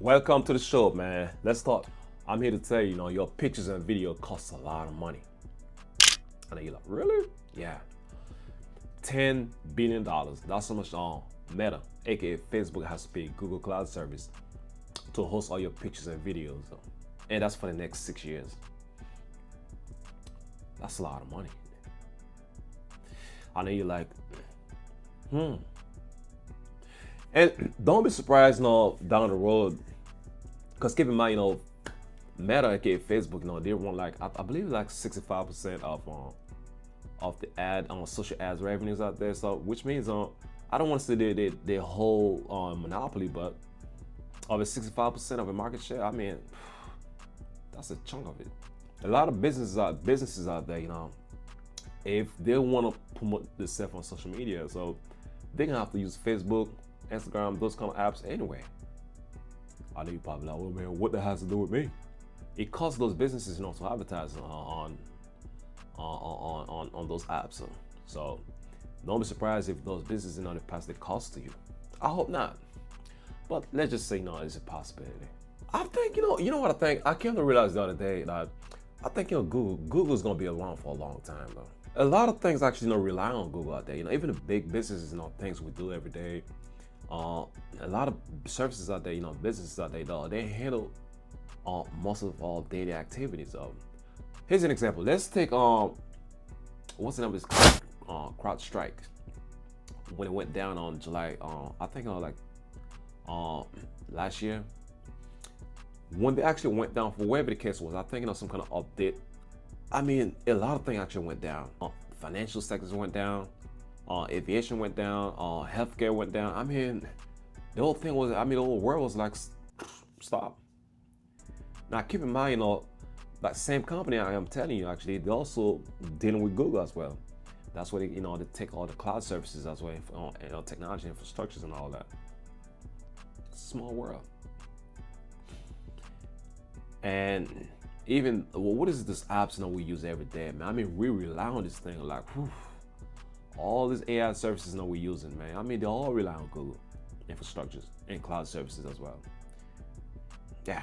Welcome to the show, man. Let's talk. I'm here to tell you, your pictures and video cost a lot of money. And you're like, really? Yeah. $10 billion. That's how much Meta, aka Facebook, has to pay Google Cloud Service to host all your pictures and videos. And that's for the next 6 years. That's a lot of money. I know you're like, And don't be surprised, down the road, because keep in mind, Meta, aka Facebook, they want like I believe like 65% of the ad on social ads revenues out there. So which means I don't want to say their whole monopoly, but of the 65% of the market share, I mean, that's a chunk of it. A lot of businesses out there, if they want to promote themselves on social media, so they're gonna have to use Facebook, Instagram, those kind of apps anyway. I know you probably like, well, man, what that has to do with me? It costs those businesses, to advertise on those apps. So don't be surprised if those businesses, they pass the cost to you. I hope not, but let's just say no, it's a possibility. I think you know what I think. I came to realize the other day that I think Google's gonna be around for a long time though. A lot of things actually rely on Google out there. Even the big businesses, things we do every day. A lot of services out there, businesses out there, though, they handle most of all daily activities. Here's an example. Let's take what's the name of this CrowdStrike, when it went down on July, I think last year, when they actually went down for whatever the case was. I think some kind of update. I mean, a lot of things actually went down. Financial sectors went down. Aviation went down. Healthcare went down. I mean, the whole thing was. I mean, the whole world was like, stop. Now, keep in mind, that same company I am telling you, actually, they're also dealing with Google as well. That's where they, they take all the cloud services as well, technology infrastructures and all that. It's a small world. And even, what is this apps we use every day, man? I mean, we rely on this thing like, all these AI services we're using, man. I mean, they all rely on Google infrastructures and cloud services as well. Yeah,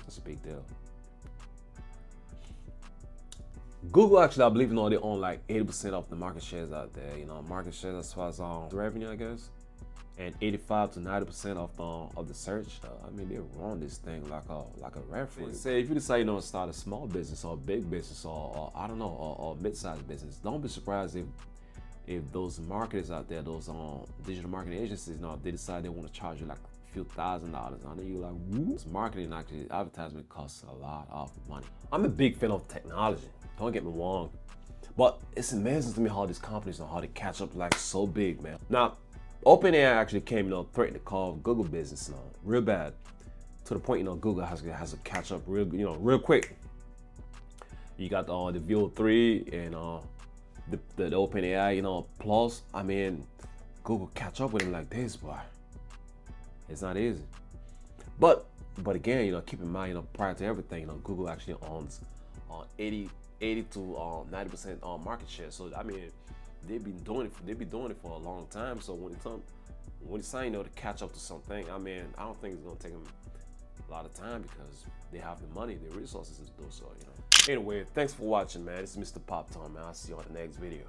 that's a big deal. Google actually, I believe, they own like 80% of the market shares out there. Market shares as far as revenue, I guess, and 85 to 90% of the search. I mean, they run this thing like a reference. Say if you decide to start a small business or a big business or I don't know, or mid-sized business, don't be surprised if those marketers out there, those digital marketing agencies, they decide they want to charge you like a few $1,000s. I know you like, whoo. Marketing, actually, advertisement costs a lot of money. I'm a big fan of technology. Don't get me wrong, but it's amazing to me how these companies know how to catch up like so big, man. Now, OpenAI actually came, threatening to call Google business real bad, to the point, Google has to catch up real quick. You got the VO3 and the OpenAI, Plus. I mean, Google catch up with them like this, boy. It's not easy. But again, keep in mind, prior to everything, Google actually owns 80 to 90% market share. So I mean, they've been doing it for a long time. So when it's time, to catch up to something, I mean, I don't think it's gonna take them a lot of time because they have the money, the resources to do so. Anyway, thanks for watching, man. This is Mr. Pop Tom, man. I'll see you on the next video.